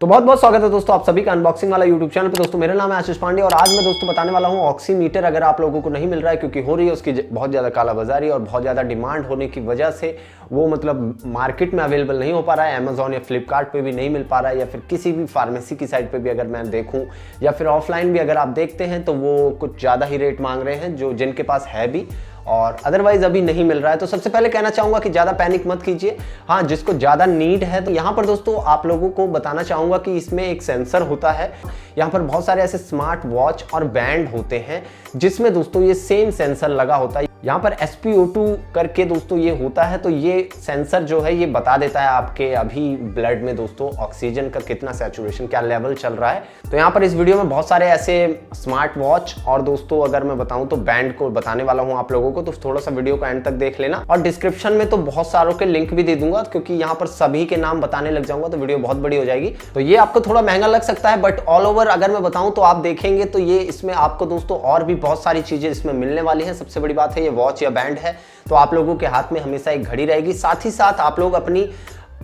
तो बहुत बहुत स्वागत है दोस्तों आप सभी का अनबॉक्सिंग वाला यूट्यूब चैनल पे। दोस्तों मेरा नाम है आशीष पांडे और आज मैं दोस्तों बताने वाला हूं ऑक्सीमीटर। अगर आप लोगों को नहीं मिल रहा है क्योंकि हो रही है उसकी बहुत ज़्यादा कालाबाजारी और बहुत ज़्यादा डिमांड होने की वजह से वो मतलब मार्केट में अवेलेबल नहीं हो पा रहा है, अमेजॉन या फ्लिपकार्ट पे भी नहीं मिल पा रहा है, या फिर किसी भी फार्मेसी की साइट पे भी अगर मैं देखूं या फिर ऑफलाइन भी अगर आप देखते हैं तो वो कुछ ज़्यादा ही रेट मांग रहे हैं जो जिनके पास है भी और अदरवाइज अभी नहीं मिल रहा है। तो सबसे पहले कहना चाहूंगा कि ज़्यादा पैनिक मत कीजिए। हाँ, जिसको ज़्यादा नीड है तो यहाँ पर दोस्तों आप लोगों को बताना चाहूंगा कि इसमें एक सेंसर होता है। यहाँ पर बहुत सारे ऐसे स्मार्ट वॉच और बैंड होते हैं जिसमें दोस्तों ये सेम सेंसर लगा होता है। यहाँ पर SpO2 करके दोस्तों ये होता है, तो ये सेंसर जो है ये बता देता है आपके अभी ब्लड में दोस्तों ऑक्सीजन का कितना सैचुरेशन, क्या लेवल चल रहा है। तो यहाँ पर इस वीडियो में बहुत सारे ऐसे स्मार्ट वॉच और दोस्तों अगर मैं बताऊं तो बैंड को बताने वाला हूं आप लोगों को, तो थोड़ा सा वीडियो को एंड तक देख लेना। और डिस्क्रिप्शन में तो बहुत सारों के लिंक भी दे दूंगा क्योंकि यहाँ पर सभी के नाम बताने लग जाऊंगा तो वीडियो बहुत बड़ी हो जाएगी। तो ये आपको थोड़ा महंगा लग सकता है बट ऑल ओवर अगर मैं बताऊं तो आप देखेंगे तो ये इसमें आपको दोस्तों और भी बहुत सारी चीजें इसमें मिलने वाली है। सबसे बड़ी बात है ये वॉच या बैंड है तो आप लोगों के हाथ में हमेशा एक घड़ी रहेगी। साथ ही साथ आप लोग अपनी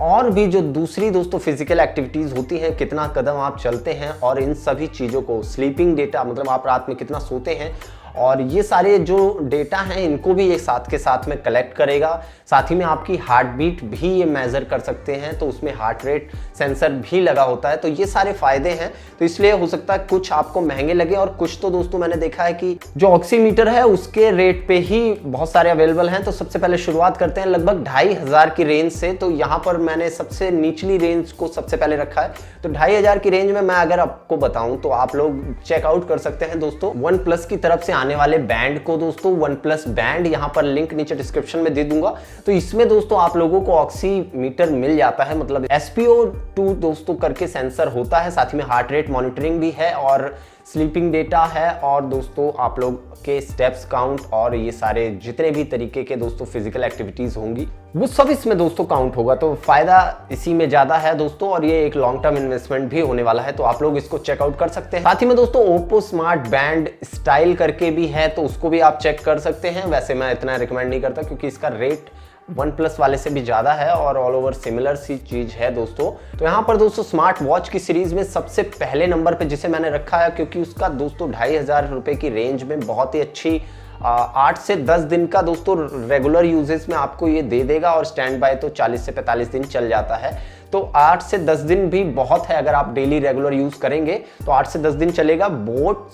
और भी जो दूसरी दोस्तों फिजिकल एक्टिविटीज होती हैं, कितना कदम आप चलते हैं और इन सभी चीजों को स्लीपिंग डेटा मतलब आप रात में कितना सोते हैं और ये सारे जो डेटा हैं इनको भी ये साथ के साथ में कलेक्ट करेगा। साथ ही में आपकी हार्ट बीट भी ये मेजर कर सकते हैं, तो उसमें हार्ट रेट सेंसर भी लगा होता है। तो ये सारे फायदे हैं, तो इसलिए हो सकता है कुछ आपको महंगे लगे और कुछ तो दोस्तों मैंने देखा है कि जो ऑक्सीमीटर है उसके रेट पे ही बहुत सारे अवेलेबल हैं। तो सबसे पहले शुरुआत करते हैं लगभग 2500 की रेंज से। तो यहाँ पर मैंने सबसे निचली रेंज को सबसे पहले रखा है। तो 2500 की रेंज में मैं अगर आपको बताऊं तो आप लोग चेकआउट कर सकते हैं दोस्तों वन प्लस की तरफ से आने वाले बैंड को। दोस्तों वन प्लस बैंड यहाँ पर लिंक नीचे डिस्क्रिप्शन में दे दूंगा। तो इसमें दोस्तों आप लोगों को ऑक्सीमीटर मिल जाता है, मतलब SpO2 दोस्तों करके सेंसर होता है, साथ ही में हार्ट रेट मॉनिटरिंग भी है और स्लीपिंग डेटा है और दोस्तों आप लोग के स्टेप्स काउंट और ये सारे जितने भी तरीके के दोस्तों फिजिकल एक्टिविटीज होंगी वो सब इसमें दोस्तों काउंट होगा। तो फायदा इसी में ज्यादा है दोस्तों और ये एक लॉन्ग टर्म इन्वेस्टमेंट भी होने वाला है, तो आप लोग इसको चेकआउट कर सकते हैं। साथ ही में दोस्तों ओप्पो स्मार्ट बैंड स्टाइल करके भी है तो उसको भी आप चेक कर सकते हैं। वैसे मैं इतना रिकमेंड नहीं करता क्योंकि इसका रेट वन प्लस वाले से भी ज्यादा है और ऑल ओवर सिमिलर सी चीज है दोस्तों। तो यहाँ पर दोस्तों स्मार्ट वॉच की सीरीज में सबसे पहले नंबर पे जिसे मैंने रखा है क्योंकि उसका दोस्तों 2500 रुपए की रेंज में बहुत ही अच्छी 8 से 10 दिन का दोस्तों रेगुलर यूजेस में आपको ये दे देगा और स्टैंड बाय तो 40 से 45 दिन चल जाता है। तो 8 से 10 दिन भी बहुत है, अगर आप डेली रेगुलर यूज करेंगे तो 8 से 10 दिन चलेगा। बोट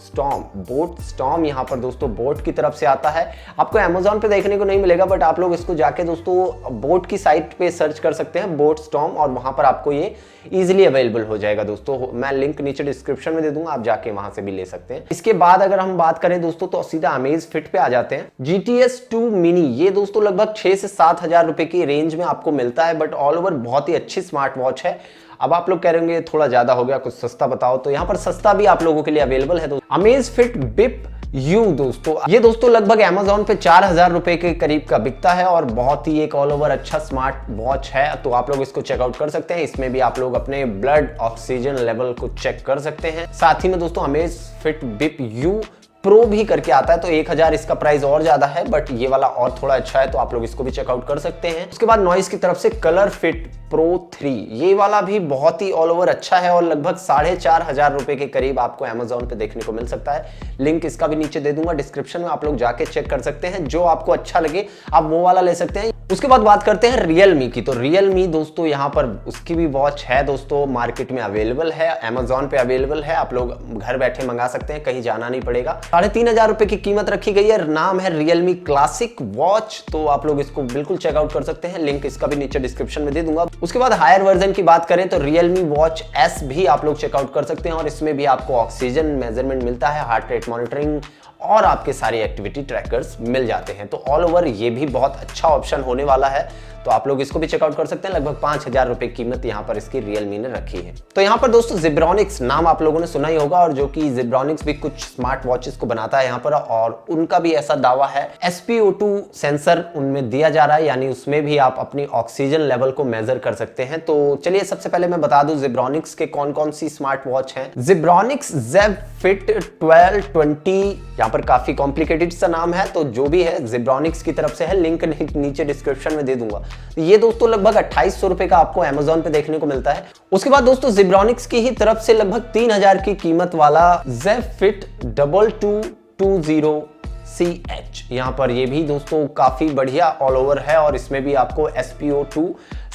स्टॉर्म यहाँ पर दोस्तों बोट की तरफ से आता है। आपको अमेजॉन पे देखने को नहीं मिलेगा बट आप लोग इसको जाके दोस्तों बोट की साइट पे सर्च कर सकते हैं बोट स्टॉर्म और वहां पर आपको ये इजीली अवेलेबल हो जाएगा दोस्तों। मैं लिंक नीचे डिस्क्रिप्शन में दे दूंगा, आप जाके वहां से भी ले सकते हैं। इसके बाद अगर हम बात करें दोस्तों तो सीधा अमेज फिट पे आ जाते हैं। GTS 2 मिनी ये दोस्तों लगभग 6 से 7 हजार रुपए की रेंज में आपको मिलता है बट ऑल ओवर बहुत ही अच्छी स्मार्ट वॉच है। अब आप लोग कह रहे होंगे थोड़ा ज्यादा हो गया, कुछ सस्ता बताओ, तो यहाँ पर सस्ता भी आप लोगों के लिए अवेलेबल है दोस्तों। अमेज फिट बिप यू दोस्तों ये दोस्तों लगभग अमेजॉन पे 4000 रुपए के करीब का बिकता है और बहुत ही एक ऑल ओवर अच्छा स्मार्ट वॉच है, तो आप लोग इसको चेकआउट कर सकते हैं। इसमें भी आप लोग अपने ब्लड ऑक्सीजन लेवल को चेक कर सकते हैं। साथ ही में दोस्तों amaze fit beep you pro भी करके आता है, तो 1000 इसका प्राइस और ज्यादा है बट ये वाला और थोड़ा अच्छा है, तो आप लोग इसको भी चेकआउट कर सकते हैं। उसके बाद नॉइस की तरफ से कलर फिट प्रो 3 ये वाला भी बहुत ही ऑल ओवर अच्छा है और लगभग 4500 रुपए के करीब आपको अमेजॉन पे देखने को मिल सकता है। लिंक इसका भी नीचे दे दूंगा डिस्क्रिप्शन में, आप लोग जाके चेक कर सकते हैं। जो आपको अच्छा लगे आप वो वाला ले सकते हैं। उसके बाद बात करते हैं रियलमी की। तो रियलमी दोस्तों यहाँ पर उसकी भी वॉच है दोस्तों, मार्केट में अवेलेबल है, अमेजॉन पे अवेलेबल है, आप लोग घर बैठे मंगा सकते हैं, कहीं जाना नहीं पड़ेगा। 3500 रुपए की कीमत रखी गई है, नाम है रियलमी क्लासिक वॉच, तो आप लोग इसको बिल्कुल चेकआउट कर सकते हैं। लिंक इसका भी नीचे डिस्क्रिप्शन में दे दूंगा। उसके बाद हायर वर्जन की बात करें तो रियलमी वॉच S भी आप लोग चेकआउट कर सकते हैं और इसमें भी आपको ऑक्सीजन मेजरमेंट मिलता है, हार्ट रेट मॉनिटरिंग और आपके सारे एक्टिविटी ट्रैकर्स मिल जाते हैं। तो ऑल ओवर ये भी बहुत अच्छा ऑप्शन होने वाला है, तो आप लोग इसको भी चेकआउट कर सकते हैं। लगभग 5000 रुपए कीमत यहाँ पर इसकी रियलमी ने रखी है। तो यहाँ पर दोस्तों जिब्रॉनिक्स नाम आप लोगों ने सुना ही होगा और जो कि जिब्रॉनिक्स भी कुछ स्मार्ट वॉचेस को बनाता है यहाँ पर और उनका भी ऐसा दावा है SpO2 सेंसर उनमें दिया जा रहा है, यानी उसमें भी आप अपनी ऑक्सीजन लेवल को मेजर कर सकते हैं। तो चलिए सबसे पहले मैं बता दूं जिब्रॉनिक्स के कौन कौन सी स्मार्ट वॉच हैं। जिब्रॉनिक्स जेब फिट 1220, यहाँ पर काफी कॉम्प्लिकेटेड सा नाम है, तो जो भी है जिब्रॉनिक्स की तरफ से है, लिंक नीचे डिस्क्रिप्शन में दे दूंगा। ये दोस्तों लगभग 2800 रुपए का आपको अमेजोन पे देखने को मिलता है। उसके बाद दोस्तों जिब्रॉनिक्स की ही तरफ से लगभग 3000 की कीमत वाला जेब फिट 2220CH, यहाँ पर ये भी दोस्तों काफी बढ़िया ऑल ओवर है और इसमें भी आपको SpO2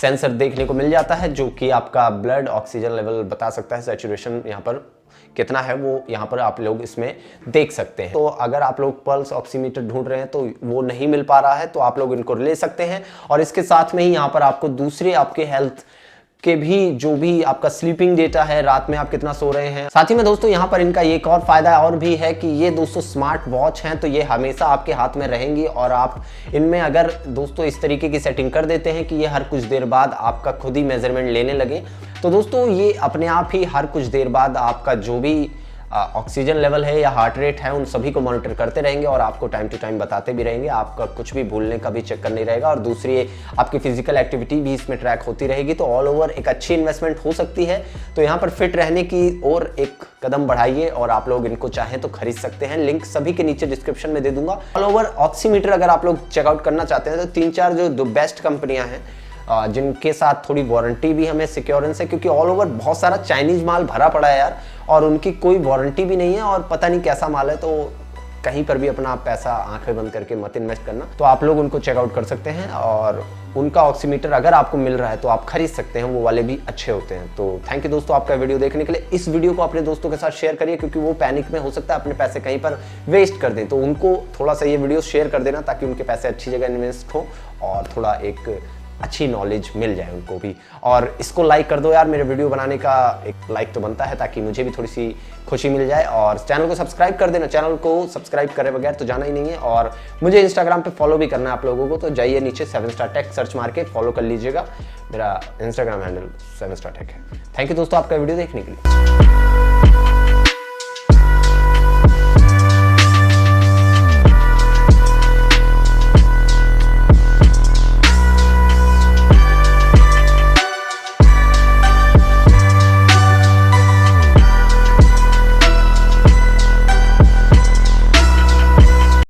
सेंसर देखने को मिल जाता है, जो कि आपका ब्लड ऑक्सीजन लेवल बता सकता है, सैचुरेशन यहाँ पर कितना है वो यहाँ पर आप लोग इसमें देख सकते हैं। तो अगर आप लोग पल्स ऑक्सीमीटर ढूंढ रहे हैं तो वो नहीं मिल पा रहा है, तो आप लोग इनको ले सकते हैं। और इसके साथ में ही यहाँ पर आपको दूसरे आपके हेल्थ के भी जो भी आपका स्लीपिंग डेटा है, रात में आप कितना सो रहे हैं। साथ ही में दोस्तों यहाँ पर इनका एक और फायदा और भी है कि ये दोस्तों स्मार्ट वॉच हैं, तो ये हमेशा आपके हाथ में रहेंगी और आप इनमें अगर दोस्तों इस तरीके की सेटिंग कर देते हैं कि ये हर कुछ देर बाद आपका खुद ही मेजरमेंट लेने लगे, तो दोस्तों ये अपने आप ही हर कुछ देर बाद आपका जो भी ऑक्सीजन लेवल है या हार्ट रेट है उन सभी को मॉनिटर करते रहेंगे और आपको टाइम टू टाइम बताते भी रहेंगे। आपका कुछ भी भूलने का भी चक्कर नहीं रहेगा और दूसरी आपकी फिजिकल एक्टिविटी भी इसमें ट्रैक होती रहेगी। तो ऑल ओवर एक अच्छी इन्वेस्टमेंट हो सकती है। तो यहाँ पर फिट रहने की और एक कदम बढ़ाइए और आप लोग इनको चाहें तो खरीद सकते हैं। लिंक सभी के नीचे डिस्क्रिप्शन में दे दूंगा। ऑल ओवर ऑक्सीमीटर अगर आप लोग चेकआउट करना चाहते हैं तो 3-4 जो बेस्ट कंपनियां हैं जिनके साथ थोड़ी वारंटी भी हमें सिक्योरेंस है, क्योंकि ऑल ओवर बहुत सारा चाइनीज माल भरा पड़ा है यार और उनकी कोई वारंटी भी नहीं है और पता नहीं कैसा माल है। तो कहीं पर भी अपना पैसा आंखें बंद करके मत इन्वेस्ट करना। तो आप लोग उनको चेकआउट कर सकते हैं और उनका ऑक्सीमीटर अगर आपको मिल रहा है तो आप खरीद सकते हैं, वो वाले भी अच्छे होते हैं। तो थैंक यू दोस्तों आपका वीडियो देखने के लिए। इस वीडियो को अपने दोस्तों के साथ शेयर करिए, क्योंकि वो पैनिक में हो सकता है अपने पैसे कहीं पर वेस्ट कर दें, तो उनको थोड़ा सा ये वीडियो शेयर कर देना ताकि उनके पैसे अच्छी जगह इन्वेस्ट हो और थोड़ा एक अच्छी नॉलेज मिल जाए उनको भी। और इसको लाइक कर दो यार, मेरे वीडियो बनाने का एक लाइक तो बनता है ताकि मुझे भी थोड़ी सी खुशी मिल जाए। और चैनल को सब्सक्राइब कर देना, चैनल को सब्सक्राइब करे बगैर तो जाना ही नहीं है। और मुझे इंस्टाग्राम पे फॉलो भी करना है आप लोगों को, तो जाइए नीचे 7 स्टार टेक सर्च मार के फॉलो कर लीजिएगा। मेरा इंस्टाग्राम हैंडल 7 स्टार टेक है। थैंक यू दोस्तों आपका वीडियो देखने के लिए।